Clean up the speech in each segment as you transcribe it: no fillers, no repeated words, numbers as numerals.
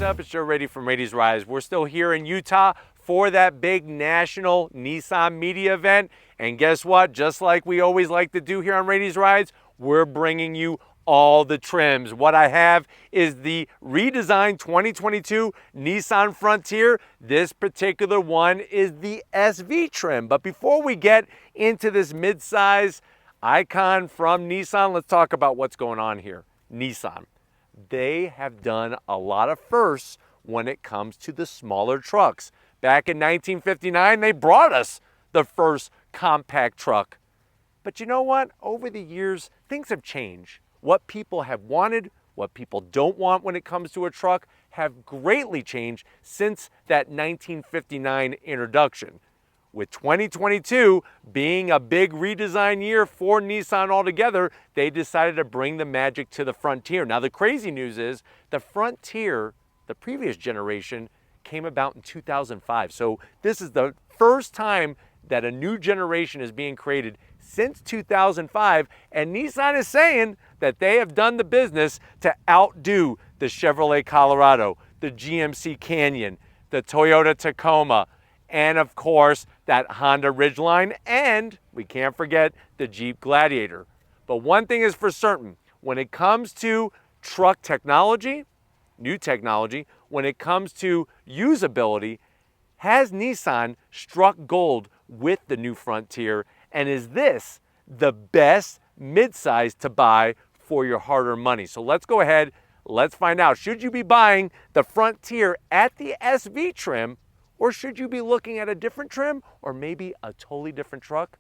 up? It's Joe Raiti from Raiti's Rise. We're still here in Utah for that big national Nissan media event. And guess what? Just like we always like to do here on Raiti's Rides, we're bringing you all the trims. What I have is the redesigned 2022 Nissan Frontier. This particular one is the SV trim. But before we get into this mid-size icon from Nissan, let's talk about what's going on here. Nissan. They have done a lot of firsts when it comes to the smaller trucks. Back in 1959, they brought us the first compact truck. But you know what? Over the years, things have changed. What people have wanted, what people don't want when it comes to a truck have greatly changed since that 1959 introduction. With 2022 being a big redesign year for Nissan altogether, they decided to bring the magic to the Frontier. Now the crazy news is the Frontier, the previous generation, came about in 2005. So this is the first time that a new generation is being created since 2005, and Nissan is saying that they have done the business to outdo the Chevrolet Colorado, the GMC Canyon, the Toyota Tacoma, and of course, that Honda Ridgeline, and we can't forget the Jeep Gladiator. But one thing is for certain, when it comes to truck technology, new technology, when it comes to usability, has Nissan struck gold with the new Frontier, and is this the best midsize to buy for your hard-earned money? So let's go ahead, let's find out. Should you be buying the Frontier at the SV trim, or should you be looking at a different trim or maybe a totally different truck?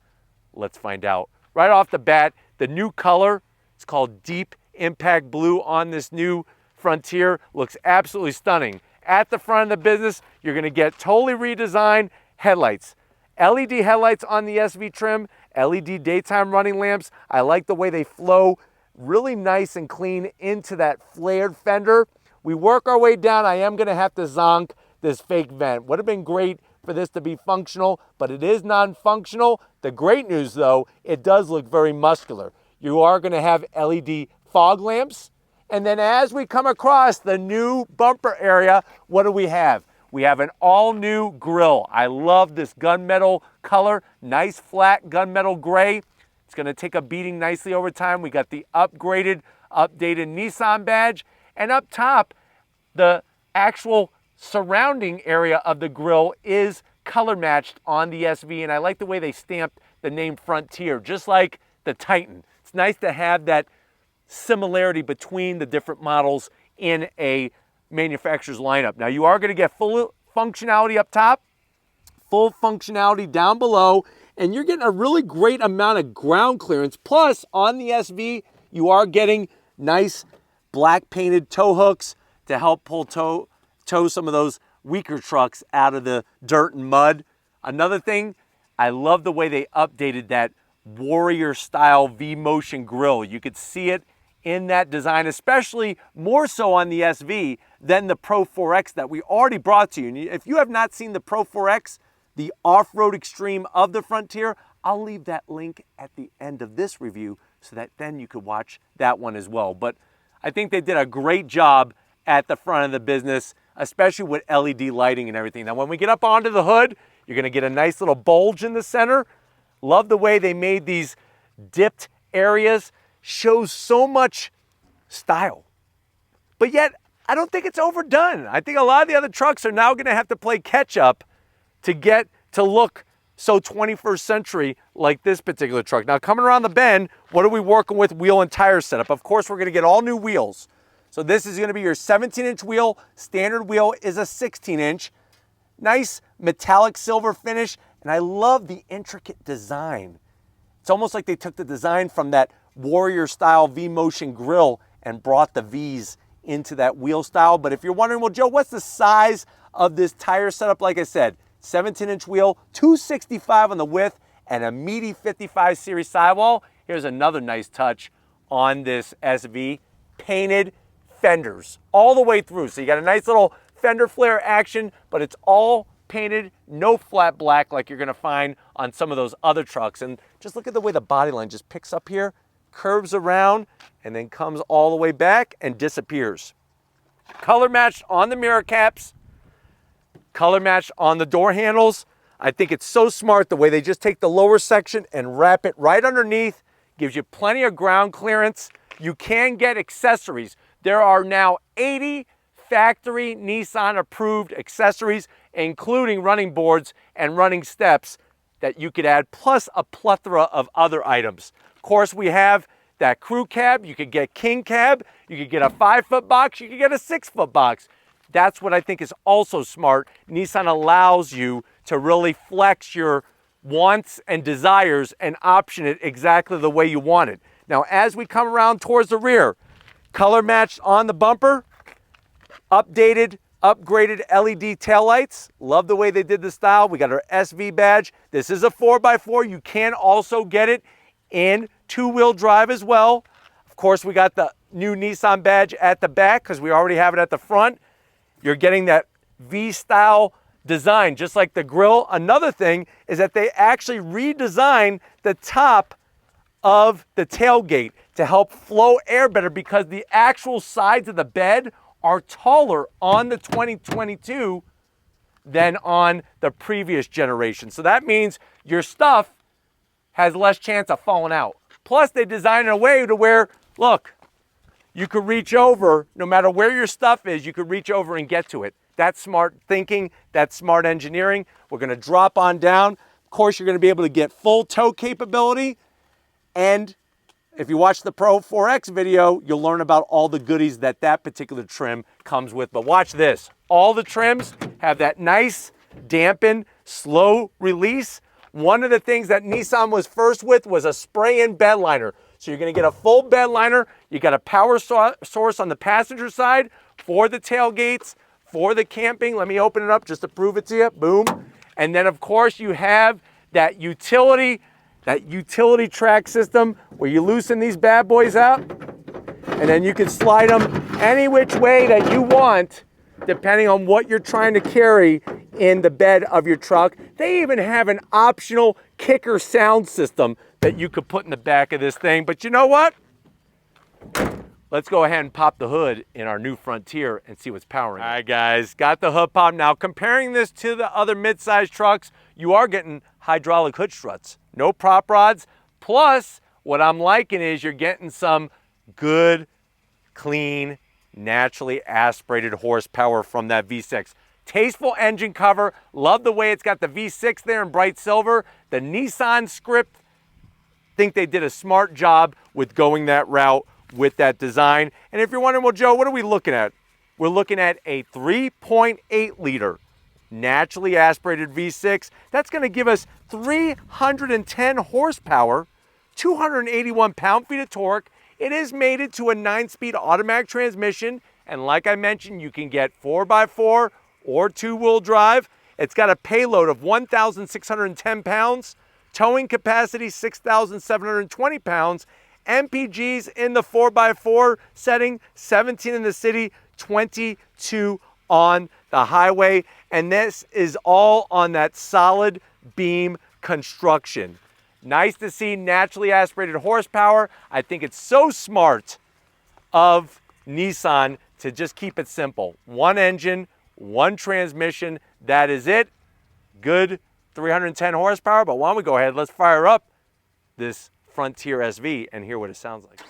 Let's find out. Right off the bat, the new color, it's called Deep Impact Blue on this new Frontier, looks absolutely stunning. At the front of the business, you're gonna get totally redesigned headlights. LED headlights on the SV trim, LED daytime running lamps. I like the way they flow really nice and clean into that flared fender. We work our way down. I am gonna have to zonk this fake vent. Would have been great for this to be functional, but it is non-functional. The great news though, it does look very muscular. You are gonna have LED fog lamps. And then as we come across the new bumper area, what do we have? We have an all-new grille. I love this gunmetal color, nice flat gunmetal gray. It's gonna take a beating nicely over time. We got the upgraded, updated Nissan badge. And up top, the actual surrounding area of the grille is color matched on the SV, and I like the way they stamped the name Frontier, just like the Titan. It's nice to have that similarity between the different models in a manufacturer's lineup. Now you are going to get full functionality up top, full functionality down below, and you're getting a really great amount of ground clearance. Plus on the SV, you are getting nice black painted tow hooks to help tow some of those weaker trucks out of the dirt and mud. Another thing, I love the way they updated that Warrior style V-motion grille. You could see it in that design, especially more so on the SV than the Pro 4X that we already brought to you. And if you have not seen the Pro 4X, the off-road extreme of the Frontier, I'll leave that link at the end of this review so that then you could watch that one as well. But I think they did a great job at the front of the business, especially with LED lighting and everything. Now, when we get up onto the hood, you're gonna get a nice little bulge in the center. Love the way they made these dipped areas. Shows so much style. But yet, I don't think it's overdone. I think a lot of the other trucks are now gonna have to play catch up to get to look so 21st century like this particular truck. Now, coming around the bend, what are we working with wheel and tire setup? Of course, we're gonna get all new wheels. So this is gonna be your 17-inch wheel. Standard wheel is a 16-inch. Nice metallic silver finish, and I love the intricate design. It's almost like they took the design from that Warrior style V-motion grille and brought the V's into that wheel style. But if you're wondering, well, Joe, what's the size of this tire setup? Like I said, 17-inch wheel, 265 on the width, and a meaty 55 series sidewall. Here's another nice touch on this SV, painted fenders all the way through. So you got a nice little fender flare action, but it's all painted, no flat black like you're gonna find on some of those other trucks. And just look at the way the body line just picks up here, curves around, and then comes all the way back and disappears. Color matched on the mirror caps, color matched on the door handles. I think it's so smart the way they just take the lower section and wrap it right underneath. Gives you plenty of ground clearance. You can get accessories. There are now 80 factory Nissan approved accessories, including running boards and running steps that you could add, plus a plethora of other items. Of course, we have that crew cab. You could get king cab. You could get a 5-foot box. You could get a 6-foot box. That's what I think is also smart. Nissan allows you to really flex your wants and desires and option it exactly the way you want it. Now, as we come around towards the rear, color matched on the bumper, updated, upgraded LED taillights. Love the way they did the style. We got our SV badge. This is a 4x4. You can also get it in 2-wheel drive as well. Of course, we got the new Nissan badge at the back because we already have it at the front. You're getting that V-style design, just like the Grille. Another thing is that they actually redesigned the top of the tailgate to help flow air better because the actual sides of the bed are taller on the 2022 than on the previous generation. So that means your stuff has less chance of falling out. Plus, they designed it in a way to where, look, you could reach over, no matter where your stuff is, you could reach over and get to it. That's smart thinking, that's smart engineering. We're gonna drop on down. Of course, you're gonna be able to get full tow capability. And if you watch the Pro 4X video, you'll learn about all the goodies that that particular trim comes with. But watch this. All the trims have that nice, dampened, slow release. One of the things that Nissan was first with was a spray-in bed liner. So you're gonna get a full bed liner. You got a power source on the passenger side for the tailgates, for the camping. Let me open it up just to prove it to you. Boom. And then of course you have that utility track system where you loosen these bad boys up and then you can slide them any which way that you want depending on what you're trying to carry in the bed of your truck. They even have an optional kicker sound system that you could put in the back of this thing. But you know what? Let's go ahead and pop the hood in our new Frontier and see what's powering it. All right, guys, got the hood pop. Now, comparing this to the other mid-size trucks, you are getting hydraulic hood struts. No prop rods. Plus, what I'm liking is you're getting some good, clean, naturally aspirated horsepower from that V6. Tasteful engine cover. Love the way it's got the V6 there in bright silver. The Nissan script, think they did a smart job with going that route with that design. And if you're wondering, well, Joe, what are we looking at? We're looking at a 3.8 liter naturally aspirated V6. That's going to give us 310 horsepower, 281 pound-feet of torque. It is mated to a 9-speed automatic transmission. And like I mentioned, you can get 4x4 or 2-wheel drive. It's got a payload of 1,610 pounds, towing capacity 6,720 pounds, MPGs in the 4x4 setting, 17 in the city, 22 on the highway. And this is all on that solid beam construction. Nice to see naturally aspirated horsepower. I think it's so smart of Nissan to just keep it simple. One engine, one transmission, that is it. Good 310 horsepower, but why don't we go ahead, let's fire up this Frontier SV and hear what it sounds like.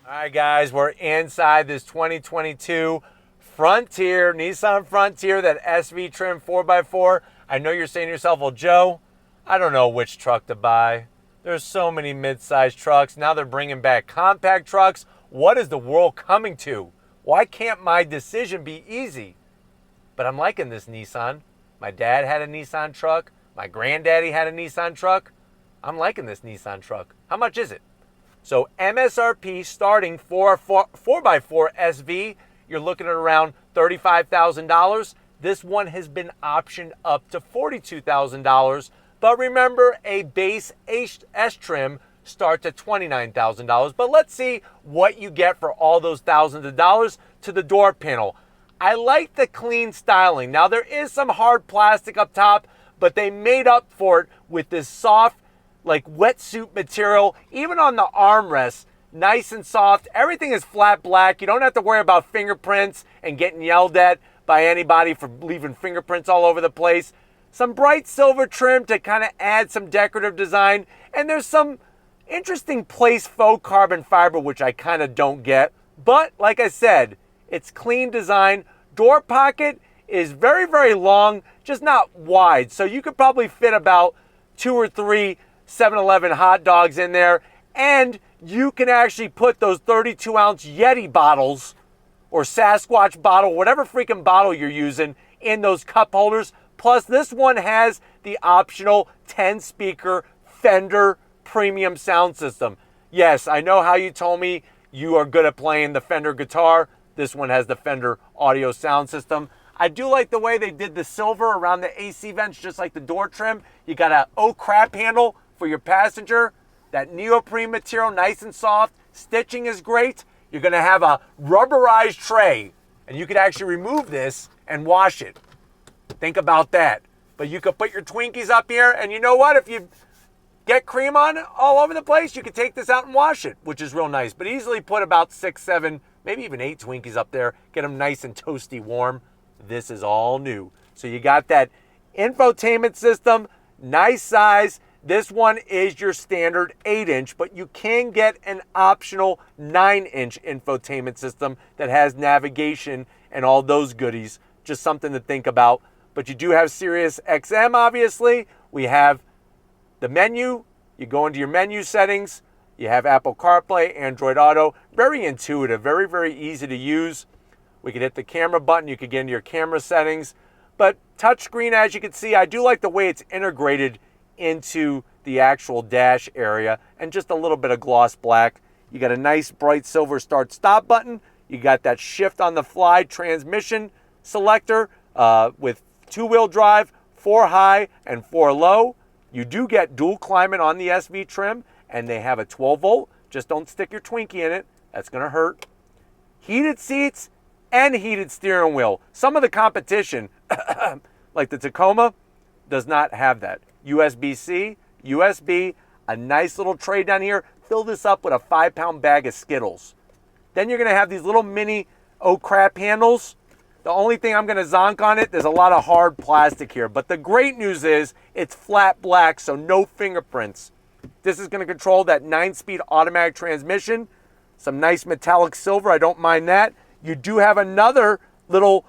All right, guys, we're inside this 2022 Frontier, Nissan Frontier, that SV trim 4x4. I know you're saying to yourself, well, Joe, I don't know which truck to buy. There's so many mid-sized trucks. Now they're bringing back compact trucks. What is the world coming to? Why can't my decision be easy? But I'm liking this Nissan. My dad had a Nissan truck. My granddaddy had a Nissan truck. I'm liking this Nissan truck. How much is it? So MSRP starting for a 4x4 SV, you're looking at around $35,000. This one has been optioned up to $42,000. But remember, a base S trim starts at $29,000. But let's see what you get for all those thousands of dollars to the door panel. I like the clean styling. Now, there is some hard plastic up top, but they made up for it with this soft, like wetsuit material. Even on the armrests, nice and soft. Everything is flat black. You don't have to worry about fingerprints and getting yelled at by anybody for leaving fingerprints all over the place. Some bright silver trim to kind of add some decorative design. And there's some interesting place faux carbon fiber, which I kind of don't get. But like I said, it's clean design. Door pocket is very, very long, just not wide. So you could probably fit about 2 or 3 7-Eleven hot dogs in there. And you can actually put those 32-ounce Yeti bottles or Sasquatch bottle, whatever freaking bottle you're using, in those cup holders. Plus, this one has the optional 10-speaker Fender premium sound system. Yes, I know how you told me you are good at playing the Fender guitar. This one has the Fender audio sound system. I do like the way they did the silver around the AC vents, just like the door trim. You got a oh crap handle for your passenger. That neoprene material, nice and soft. Stitching is great. You're gonna have a rubberized tray, and you could actually remove this and wash it. Think about that. But you could put your Twinkies up here, and you know what? If you get cream on it all over the place, you could take this out and wash it, which is real nice. But easily put about 6, 7, maybe even 8 Twinkies up there. Get them nice and toasty warm. This is all new. So you got that infotainment system, nice size. This one is your standard 8-inch, but you can get an optional 9-inch infotainment system that has navigation and all those goodies. Just something to think about. But you do have Sirius XM, obviously. We have the menu. You go into your menu settings. You have Apple CarPlay, Android Auto. Very intuitive, very, very easy to use. We could hit the camera button. You could get into your camera settings. But touchscreen, as you can see, I do like the way it's integrated into the actual dash area, and just a little bit of gloss black. You got a nice bright silver start stop button. You got that shift on the fly transmission selector with 2-wheel drive, 4 high and 4 low. You do get dual climate on the SV trim, and they have a 12 volt. Just don't stick your Twinkie in it. That's gonna hurt. Heated seats and heated steering wheel. Some of the competition, like the Tacoma, does not have that. USB-C, USB, a nice little tray down here. Fill this up with a 5-pound bag of Skittles. Then you're gonna have these little mini oh crap handles. The only thing I'm gonna zonk on it, there's a lot of hard plastic here, but the great news is it's flat black, so no fingerprints. This is gonna control that 9-speed automatic transmission. Some nice metallic silver, I don't mind that. You do have another little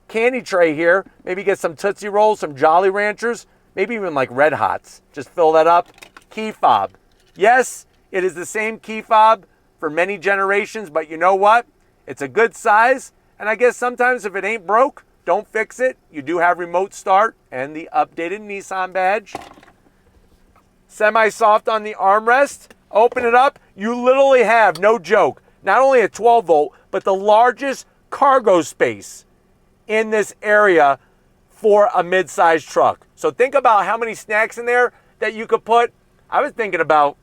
candy tray here. Maybe get some Tootsie Rolls, some Jolly Ranchers, maybe even like Red Hots. Just fill that up. Key fob. Yes, it is the same key fob for many generations, but you know what? It's a good size, and I guess sometimes if it ain't broke, don't fix it. You do have remote start and the updated Nissan badge. Semi-soft on the armrest. Open it up. You literally have, no joke, not only a 12 volt, but the largest cargo space in this area for a mid-sized truck. So think about how many snacks in there that you could put. I was thinking about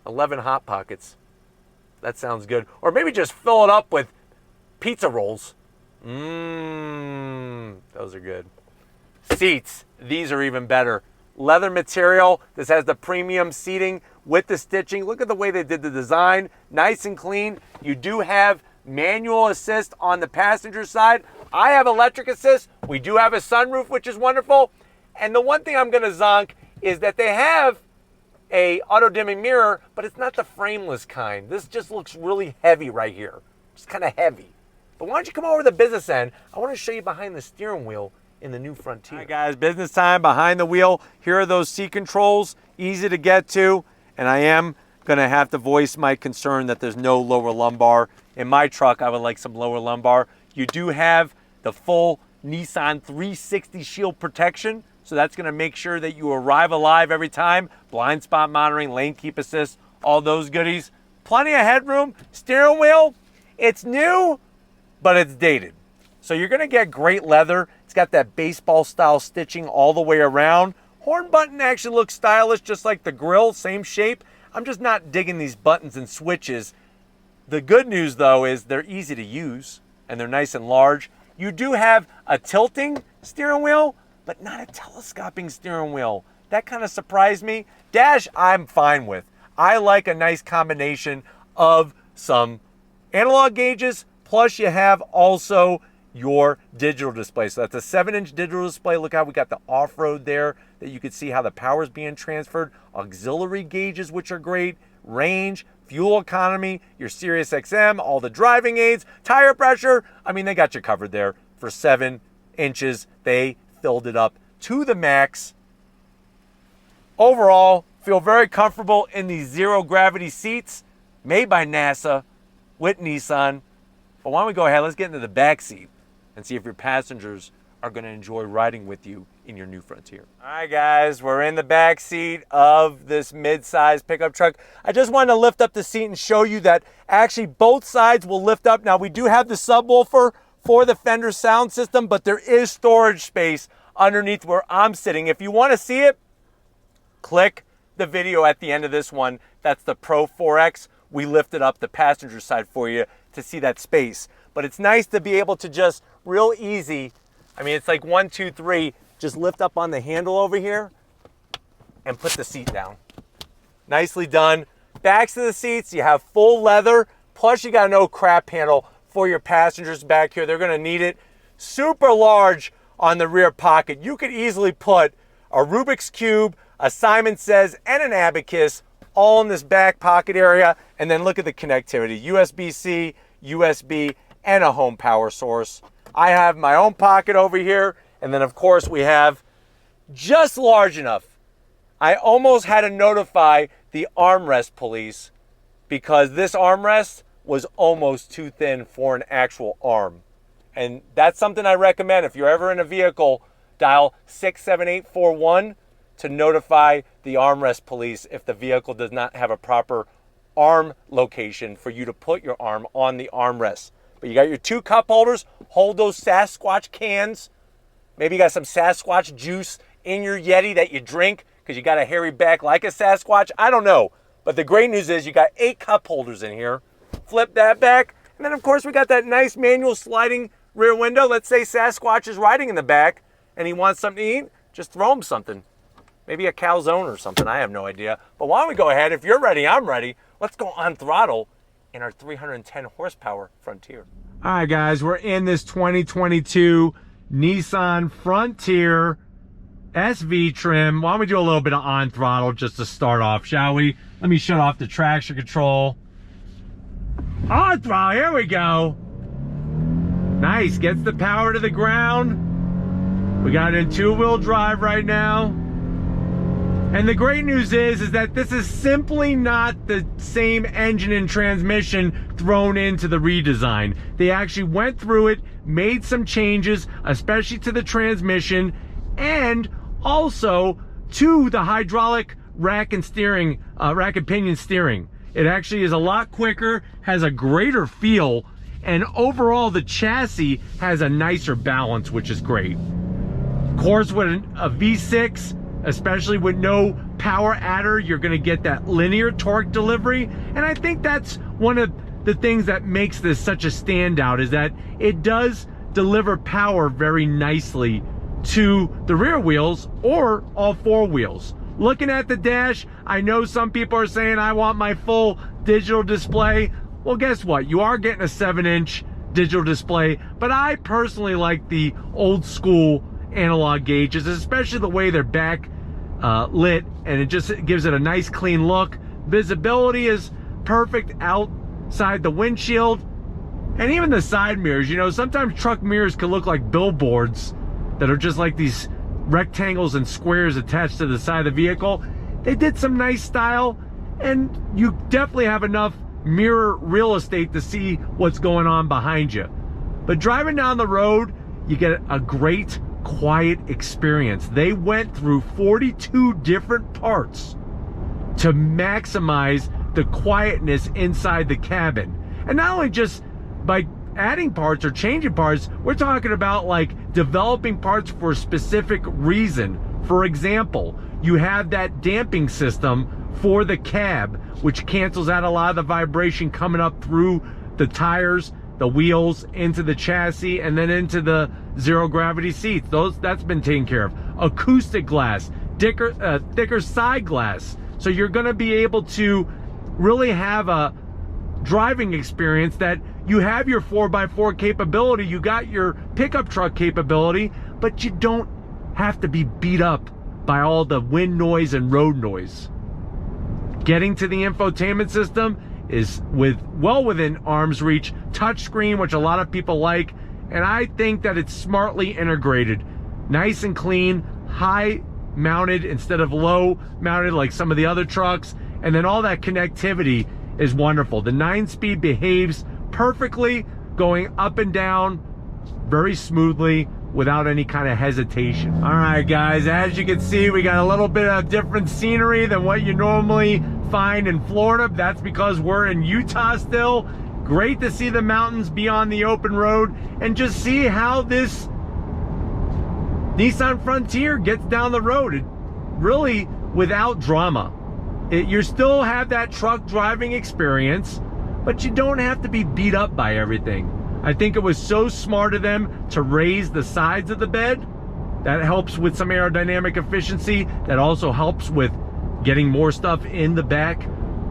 11 Hot Pockets. That sounds good. Or maybe just fill it up with pizza rolls. Those are good. Seats. These are even better. Leather material. This has the premium seating with the stitching. Look at the way they did the design. Nice and clean. You do have manual assist on the passenger side. I have electric assist. We do have a sunroof, which is wonderful. And the one thing I'm going to zonk is that they have a auto dimming mirror, but it's not the frameless kind. This just looks really heavy right here. It's kind of heavy. But why don't you come over to the business end? I want to show you behind the steering wheel in the new Frontier. All right, guys, business time behind the wheel. Here are those seat controls, easy to get to. And I am going to have to voice my concern that there's no lower lumbar. In my truck, I would like some lower lumbar. You do have the full Nissan 360 shield protection. So that's gonna make sure that you arrive alive every time. Blind spot monitoring, lane keep assist, all those goodies. Plenty of headroom. Steering wheel, it's new, but it's dated. So you're gonna get great leather. It's got that baseball style stitching all the way around. Horn button actually looks stylish, just like the Grille, same shape. I'm just not digging these buttons and switches. The good news though is they're easy to use and they're nice and large. You do have a tilting steering wheel, but not a telescoping steering wheel. That kind of surprised me. Dash, I'm fine with. I like a nice combination of some analog gauges, plus you have also your digital display. So that's a 7-inch digital display. Look how we got the off-road there, that you can see how the power is being transferred. Auxiliary gauges, which are great. Range, fuel economy, your Sirius XM, all the driving aids, tire pressure. I mean, they got you covered there. For 7 inches, they filled it up to the max. Overall, feel very comfortable in these zero gravity seats made by NASA with Nissan. But why don't we go ahead, let's get into the back seat and see if your passengers are going to enjoy riding with you in your new Frontier. All right, guys, we're in the back seat of this mid-size pickup truck. I just wanted to lift up the seat and show you that actually both sides will lift up. Now, we do have the subwoofer for the Fender sound system, but there is storage space underneath where I'm sitting. If you want to see it, click the video at the end of this one. That's the Pro 4X. We lifted up the passenger side for you to see that space. But it's nice to be able to just real easy, I mean, it's like 1, 2, 3, just lift up on the handle over here and put the seat down. Nicely done. Backs of the seats, you have full leather, plus you got an crap handle for your passengers back here. They're gonna need it. Super large on the rear pocket. You could easily put a Rubik's Cube, a Simon Says, and an abacus all in this back pocket area. And then look at the connectivity. USB-C, USB, and a home power source. I have my own pocket over here. And then of course we have just large enough. I almost had to notify the armrest police because this armrest was almost too thin for an actual arm. And that's something I recommend. If you're ever in a vehicle, dial 67841 to notify the armrest police if the vehicle does not have a proper arm location for you to put your arm on the armrest. But you got your 2 cup holders. Hold those Sasquatch cans. Maybe you got some Sasquatch juice in your Yeti that you drink because you got a hairy back like a Sasquatch. I don't know. But the great news is you got 8 cup holders in here. Flip that back. And then of course we got that nice manual sliding rear window. Let's say Sasquatch is riding in the back and he wants something to eat. Just throw him something. Maybe a calzone or something. I have no idea. But why don't we go ahead? If you're ready, I'm ready. Let's go on throttle in our 310 horsepower Frontier. All right, guys, we're in this 2022 Nissan Frontier SV trim. Why don't we do a little bit of on throttle just to start off, shall we? Let me shut off the traction control. On throttle, here we go. Nice, gets the power to the ground. We got it in 2-wheel drive right now. And the great news is that this is simply not the same engine and transmission thrown into the redesign. They actually went through it, made some changes, especially to the transmission, and also to the hydraulic rack and pinion steering. It actually is a lot quicker, has a greater feel, and overall the chassis has a nicer balance, which is great. Of course, with a V6, especially with no power adder, you're gonna get that linear torque delivery. And I think that's one of the things that makes this such a standout, is that it does deliver power very nicely to the rear wheels or all 4 wheels. Looking at the dash, I know some people are saying I want my full digital display. Well, guess what? You are getting a 7-inch digital display, but I personally like the old school analog gauges, especially the way they're back lit, and it just gives it a nice clean look. Visibility is perfect outside the windshield, and even the side mirrors. You know, sometimes truck mirrors can look like billboards that are just like these rectangles and squares attached to the side of the vehicle. They did some nice style, and you definitely have enough mirror real estate to see what's going on behind you. But driving down the road, you get a great quiet experience. They went through 42 different parts to maximize the quietness inside the cabin. And not only just by adding parts or changing parts, we're talking about like developing parts for a specific reason. For example, you have that damping system for the cab, which cancels out a lot of the vibration coming up through the tires, the wheels, into the chassis, and then into the zero gravity seats. That's been taken care of. Acoustic glass, thicker side glass. So you're gonna be able to really have a driving experience that you have your 4x4 capability, you got your pickup truck capability, but you don't have to be beat up by all the wind noise and road noise. Getting to the infotainment system is well within arm's reach. Touchscreen, which a lot of people like, and I think that it's smartly integrated. Nice and clean, high mounted instead of low mounted like some of the other trucks, and then all that connectivity is wonderful. The 9-speed behaves perfectly, going up and down very smoothly without any kind of hesitation. All right, guys, as you can see, we got a little bit of different scenery than what you normally find in Florida. That's because we're in Utah still. Great to see the mountains be on the open road and just see how this Nissan Frontier gets down the road, really without drama. You still have that truck driving experience, but you don't have to be beat up by everything. I think it was so smart of them to raise the sides of the bed. That helps with some aerodynamic efficiency. That also helps with getting more stuff in the back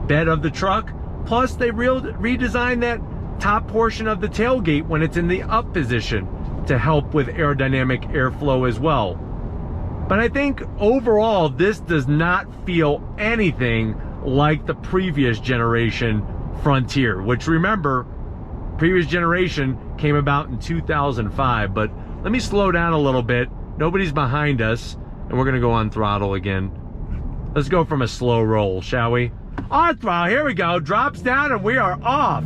bed of the truck. Plus, they redesigned that top portion of the tailgate when it's in the up position to help with aerodynamic airflow as well. But I think overall, this does not feel anything like the previous generation Frontier, which, remember, previous generation came about in 2005. But let me slow down a little bit. Nobody's behind us, and we're gonna go on throttle again. Let's go from a slow roll, shall we? On throttle, here we go. Drops down and we are off.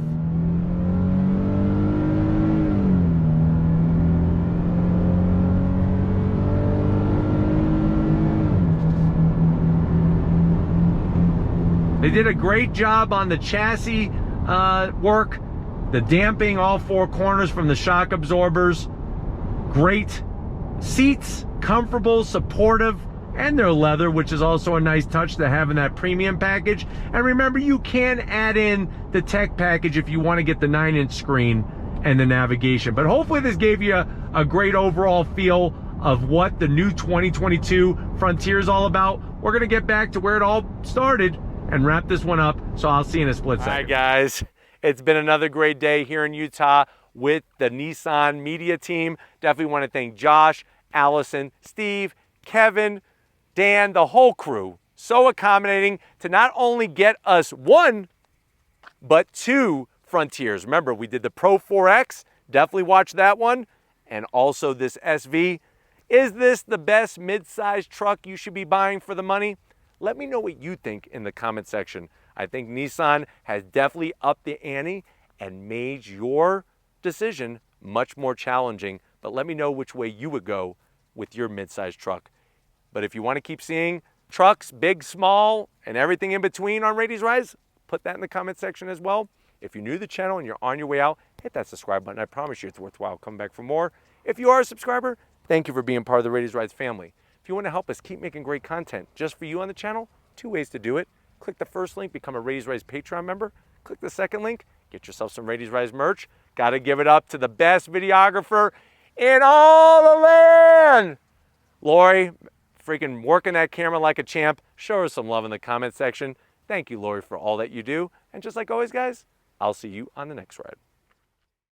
They did a great job on the chassis work, the damping, all four corners from the shock absorbers. Great seats, comfortable, supportive, and they're leather, which is also a nice touch to have in that premium package. And remember, you can add in the tech package if you want to get the 9-inch screen and the navigation. But hopefully this gave you a great overall feel of what the new 2022 Frontier is all about. We're going to get back to where it all started and wrap this one up, so I'll see you in a split second. All right, guys, it's been another great day here in Utah with the Nissan media team. Definitely want to thank Josh, Allison, Steve, Kevin, Dan, the whole crew. So accommodating to not only get us one, but two Frontiers. Remember, we did the Pro 4X, definitely watch that one, and also this SV. Is this the best mid-sized truck you should be buying for the money? Let me know what you think in the comment section. I think Nissan has definitely upped the ante and made your decision much more challenging. But let me know which way you would go with your mid-sized truck. But if you want to keep seeing trucks, big, small, and everything in between on Raity's Rise, put that in the comment section as well. If you're new to the channel and you're on your way out, hit that subscribe button. I promise you it's worthwhile. Come back for more. If you are a subscriber, thank you for being part of the Raity's Rise family. If you want to help us keep making great content just for you on the channel, two ways to do it. Click the first link, become a Raity's Rise Patreon member. Click the second link, get yourself some Raity's Rise merch. Got to give it up to the best videographer in all the land. Lori, freaking working that camera like a champ. Show her some love in the comment section. Thank you, Lori, for all that you do. And just like always, guys, I'll see you on the next ride.